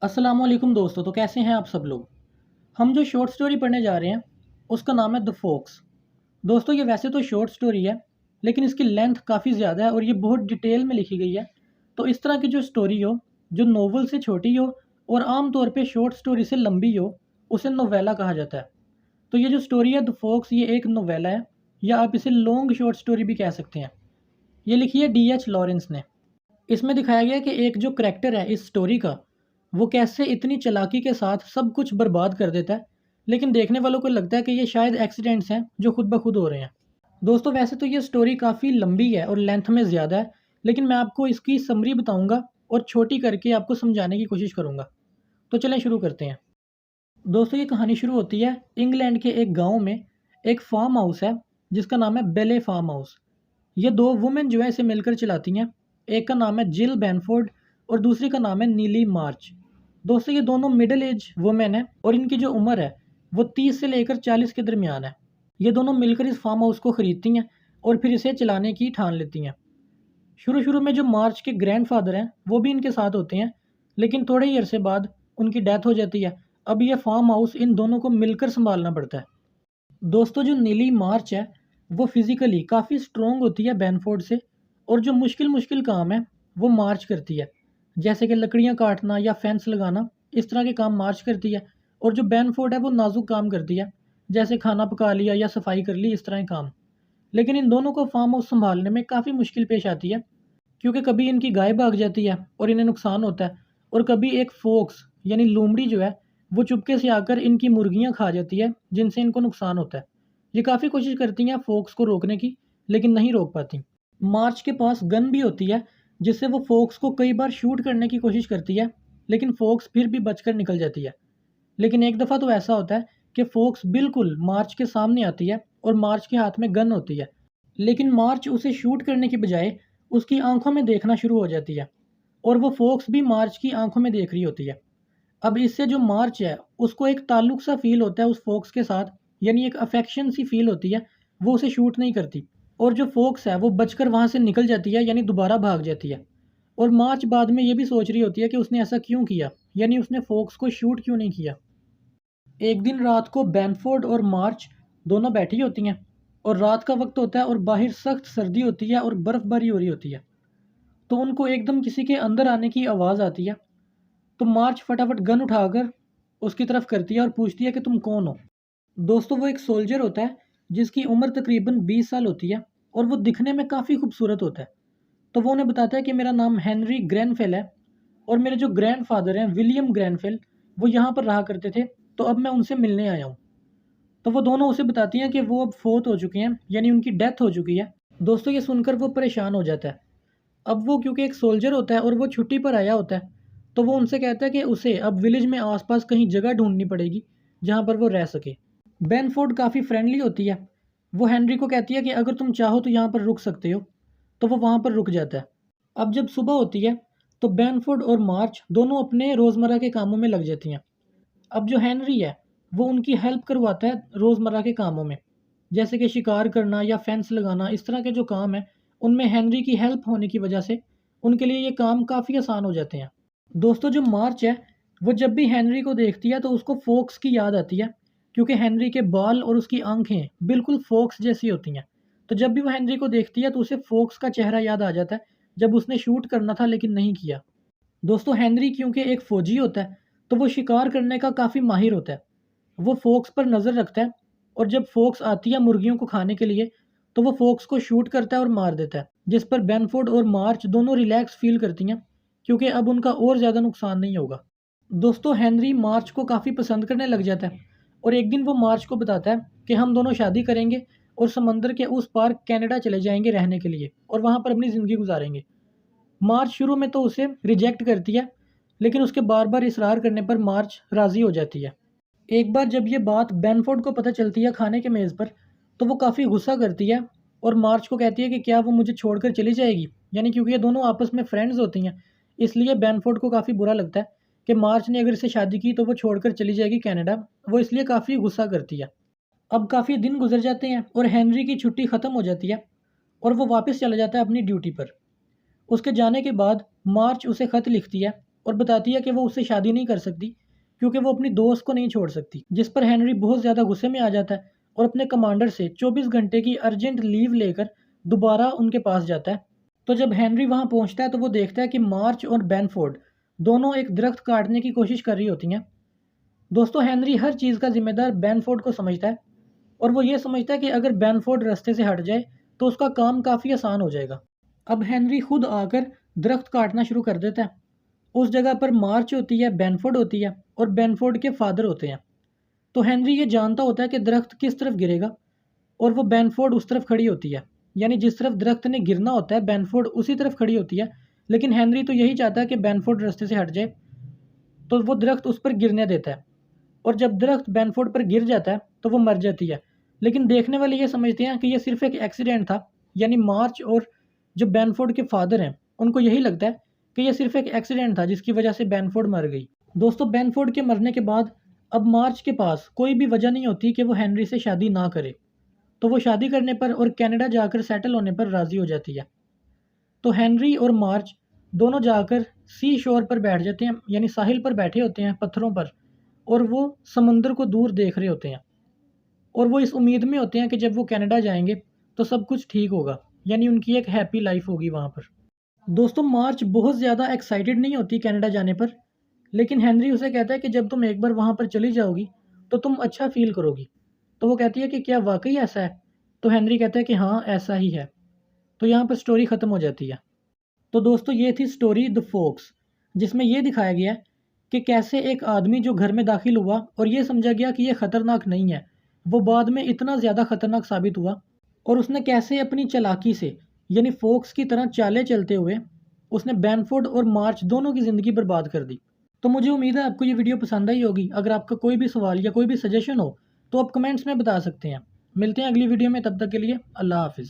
अस्सलाम वालेकुम दोस्तों। तो कैसे हैं आप सब लोग। हम जो शॉर्ट स्टोरी पढ़ने जा रहे हैं उसका नाम है द फॉक्स। दोस्तों ये वैसे तो शॉर्ट स्टोरी है, लेकिन इसकी लेंथ काफ़ी ज़्यादा है और ये बहुत डिटेल में लिखी गई है। तो इस तरह की जो स्टोरी हो, जो नोवेल से छोटी हो और आम तौर पे शॉर्ट स्टोरी से लंबी हो, उसे नोवेला कहा जाता है। तो ये जो स्टोरी है द फॉक्स, ये एक नोवेला है, या आप इसे लॉन्ग शॉर्ट स्टोरी भी कह सकते हैं। ये लिखी है D.H. लॉरेंस ने। इसमें दिखाया गया है कि एक जो करैक्टर है इस स्टोरी का, वो कैसे इतनी चालाकी के साथ सब कुछ बर्बाद कर देता है, लेकिन देखने वालों को लगता है कि ये शायद एक्सीडेंट्स हैं जो खुद ब खुद हो रहे हैं। दोस्तों वैसे तो ये स्टोरी काफ़ी लंबी है और लेंथ में ज़्यादा है, लेकिन मैं आपको इसकी समरी बताऊंगा और छोटी करके आपको समझाने की कोशिश करूंगा। तो चलें शुरू करते हैं। दोस्तों ये कहानी शुरू होती है इंग्लैंड के एक गाँव में। एक फार्म हाउस है जिसका नाम है बेले फार्म हाउस। ये दो वुमेन जो है इसे मिलकर चलाती हैं। एक का नाम है जिल बैनफोर्ड और दूसरी का नाम है नीली मार्च। दोस्तों ये दोनों मिडिल एज वुमेन है और इनकी जो उम्र है वो 30 से लेकर 40 के दरमियान है। ये दोनों मिलकर इस फार्म हाउस को ख़रीदती हैं और फिर इसे चलाने की ठान लेती हैं। शुरू शुरू में जो मार्च के ग्रैंडफादर हैं वो भी इनके साथ होते हैं, लेकिन थोड़े ही अरसे बाद उनकी डेथ हो जाती है। अब ये फार्म हाउस इन दोनों को मिलकर संभालना पड़ता है। दोस्तों जो नीली मार्च है वो फिज़िकली काफ़ी स्ट्रॉन्ग होती है बैनफोर्ड से, और जो मुश्किल मुश्किल काम है वो मार्च करती है, जैसे कि लकड़ियाँ काटना या फेंस लगाना। इस तरह के काम मार्च करती है। और जो बैनफोर्ड है वो नाजुक काम करती है, जैसे खाना पका लिया या सफाई कर ली, इस तरह के काम। लेकिन इन दोनों को फार्म हाउस संभालने में काफ़ी मुश्किल पेश आती है, क्योंकि कभी इनकी गाय भाग जाती है और इन्हें नुकसान होता है, और कभी एक फोक्स यानी लोमड़ी जो है वो चुपके से आकर इनकी मुर्गियाँ खा जाती है, जिनसे इनको नुकसान होता है। ये काफ़ी कोशिश करती हैं फोक्स को रोकने की, लेकिन नहीं रोक पाती। मार्च के पास गन भी होती है, जिससे वो फोक्स को कई बार शूट करने की कोशिश करती है, लेकिन फोक्स फिर भी बचकर निकल जाती है। लेकिन एक दफ़ा तो ऐसा होता है कि फोक्स बिल्कुल मार्च के सामने आती है और मार्च के हाथ में गन होती है, लेकिन मार्च उसे शूट करने की बजाय उसकी आंखों में देखना शुरू हो जाती है, और वो फोक्स भी मार्च की आंखों में देख रही होती है। अब इससे जो मार्च है उसको एक ताल्लुक सा फील होता है उस फोक्स के साथ, यानी एक अफेक्शन सी फील होती है। वो उसे शूट नहीं करती, और जो फोक्स है वो बचकर वहाँ से निकल जाती है, यानी दोबारा भाग जाती है। और मार्च बाद में ये भी सोच रही होती है कि उसने ऐसा क्यों किया, यानी उसने फोक्स को शूट क्यों नहीं किया। एक दिन रात को बैनफोर्ड और मार्च दोनों बैठी होती हैं, और रात का वक्त होता है और बाहर सख्त सर्दी होती है और बर्फ़बारी हो रही होती है। तो उनको एकदम किसी के अंदर आने की आवाज़ आती है। तो मार्च फटाफट गन उठाकर उसकी तरफ करती है और पूछती है कि तुम कौन हो। दोस्तों वो एक सोल्जर होता है जिसकी उम्र तकरीबन 20 साल होती है, और वो दिखने में काफ़ी खूबसूरत होता है। तो वो उन्हें बताता है कि मेरा नाम हेनरी ग्रैनफेल है, और मेरे जो ग्रैंडफादर हैं विलियम ग्रैनफेल, वो यहाँ पर रहा करते थे, तो अब मैं उनसे मिलने आया हूँ। तो वो दोनों उसे बताती हैं कि वो अब फोत हो चुके हैं, यानी उनकी डेथ हो चुकी है। दोस्तों ये सुनकर वो परेशान हो जाता है। अब वो क्योंकि एक सोल्जर होता है और वो छुट्टी पर आया होता है, तो वो उनसे कहता है कि उसे अब विलेज में आसपास कहीं जगह ढूंढनी पड़ेगी जहाँ पर वो रह सके। बेनफोर्ड काफ़ी फ्रेंडली होती है। वो हेनरी को कहती है कि अगर तुम चाहो तो यहाँ पर रुक सकते हो, तो वो वहाँ पर रुक जाता है। अब जब सुबह होती है तो बेनफोर्ड और मार्च दोनों अपने रोज़मर्रा के कामों में लग जाती हैं। अब जो हेनरी है वो उनकी हेल्प करवाता है रोज़मर्रा के कामों में, जैसे कि शिकार करना या फेंस लगाना। इस तरह के जो काम है उनमें हेनरी की हेल्प होने की वजह से उनके लिए ये काम काफ़ी आसान हो जाते हैं। दोस्तों जो मार्च है वो जब भी हेनरी को देखती है तो उसको फोक्स की याद आती है, क्योंकि हेनरी के बाल और उसकी आंखें बिल्कुल फोक्स जैसी होती हैं। तो जब भी वो हेनरी को देखती है तो उसे फोक्स का चेहरा याद आ जाता है, जब उसने शूट करना था लेकिन नहीं किया। दोस्तों हेनरी क्योंकि एक फ़ौजी होता है, तो वो शिकार करने का काफ़ी माहिर होता है। वो फोक्स पर नज़र रखता है, और जब फोक्स आती है मुर्गियों को खाने के लिए, तो वो फोक्स को शूट करता है और मार देता है, जिस पर बेनफोर्ड और मार्च दोनों रिलैक्स फील करती हैं, क्योंकि अब उनका और ज़्यादा नुकसान नहीं होगा। दोस्तों हेनरी मार्च को काफ़ी पसंद करने लग जाता है, और एक दिन वो मार्च को बताता है कि हम दोनों शादी करेंगे और समंदर के उस पार कनाडा चले जाएंगे रहने के लिए, और वहाँ पर अपनी ज़िंदगी गुजारेंगे। मार्च शुरू में तो उसे रिजेक्ट करती है, लेकिन उसके बार बार इसरार करने पर मार्च राज़ी हो जाती है। एक बार जब ये बात बेनफोर्ड को पता चलती है खाने के मेज़ पर, तो वो काफ़ी गुस्सा करती है और मार्च को कहती है कि क्या वो मुझे छोड़कर चली जाएगी, यानी क्योंकि ये दोनों आपस में फ्रेंड्स होती हैं, इसलिए बेनफोर्ड को काफ़ी बुरा लगता है कि मार्च ने अगर इससे शादी की तो वो छोड़कर चली जाएगी कनाडा। वो इसलिए काफ़ी गुस्सा करती है। अब काफ़ी दिन गुजर जाते हैं और हेनरी की छुट्टी ख़त्म हो जाती है, और वो वापस चला जाता है अपनी ड्यूटी पर। उसके जाने के बाद मार्च उसे ख़त लिखती है और बताती है कि वो उससे शादी नहीं कर सकती क्योंकि वो अपनी दोस्त को नहीं छोड़ सकती, जिस पर हेनरी बहुत ज़्यादा गुस्से में आ जाता है और अपने कमांडर से 24 घंटे की अर्जेंट लीव लेकर दोबारा उनके पास जाता है। तो जब हेनरी वहाँ पहुँचता है तो वो देखता है कि मार्च और बेनफोर्ड दोनों एक दरख्त काटने की कोशिश कर रही होती हैं। दोस्तों, हेनरी हर चीज़ का जिम्मेदार बेनफोर्ड को समझता है और वो ये समझता है कि अगर बेनफोर्ड रास्ते से हट जाए तो उसका काम काफ़ी आसान हो जाएगा। अब हेनरी खुद आकर दरख्त काटना शुरू कर देता है। उस जगह पर मार्च होती है, बेनफोर्ड होती है और बेनफोर्ड के फादर होते हैं। तो हेनरी ये जानता होता है कि दरख्त किस तरफ गिरेगा और वो बेनफोर्ड उस तरफ खड़ी होती है, यानी जिस तरफ दरख्त ने गिरना होता है बेनफोर्ड उसी तरफ खड़ी होती है। लेकिन हेनरी तो यही चाहता है कि बेनफोर्ड रास्ते से हट जाए, तो वो दरख्त उस पर गिरने देता है और जब दरख्त बेनफोर्ड पर गिर जाता है तो वो मर जाती है। लेकिन देखने वाले ये समझते हैं कि ये सिर्फ एक एक्सीडेंट था, यानी मार्च और जो बेनफोर्ड के फादर हैं उनको यही लगता है कि ये सिर्फ एक एक्सीडेंट था जिसकी वजह से बेनफोर्ड मर गई। दोस्तों, बेनफोर्ड के मरने के बाद अब मार्च के पास कोई भी वजह नहीं होती कि वो हेनरी से शादी ना करे, तो वो शादी करने पर और कनाडा जाकर सेटल होने पर राज़ी हो जाती है। तो हेनरी और मार्च दोनों जाकर सी शोर पर बैठ जाते हैं, यानी साहिल पर बैठे होते हैं पत्थरों पर, और वो समंदर को दूर देख रहे होते हैं और वो इस उम्मीद में होते हैं कि जब वो कनाडा जाएंगे तो सब कुछ ठीक होगा, यानी उनकी एक हैप्पी लाइफ होगी वहाँ पर। दोस्तों, मार्च बहुत ज़्यादा एक्साइटेड नहीं होती कनाडा जाने पर, लेकिन हेनरी उसे कहता है कि जब तुम एक बार वहाँ पर चली जाओगी तो तुम अच्छा फील करोगी। तो वो कहती है कि क्या वाकई ऐसा है? तो हेनरी कहता है कि हाँ, ऐसा ही है। तो यहाँ पर स्टोरी ख़त्म हो जाती है। तो दोस्तों, ये थी स्टोरी द फोक्स, जिसमें ये दिखाया गया है कि कैसे एक आदमी जो घर में दाखिल हुआ और ये समझा गया कि ये ख़तरनाक नहीं है, वो बाद में इतना ज़्यादा ख़तरनाक साबित हुआ और उसने कैसे अपनी चालाकी से, यानी फोक्स की तरह चालें चलते हुए उसने बेनफोर्ड और मार्च दोनों की ज़िंदगी बर्बाद कर दी। तो मुझे उम्मीद है आपको ये वीडियो पसंद आई होगी। अगर आपका कोई भी सवाल या कोई भी सजेशन हो तो आप कमेंट्स में बता सकते हैं। मिलते हैं अगली वीडियो में, तब तक के लिए अल्लाह हाफिज़।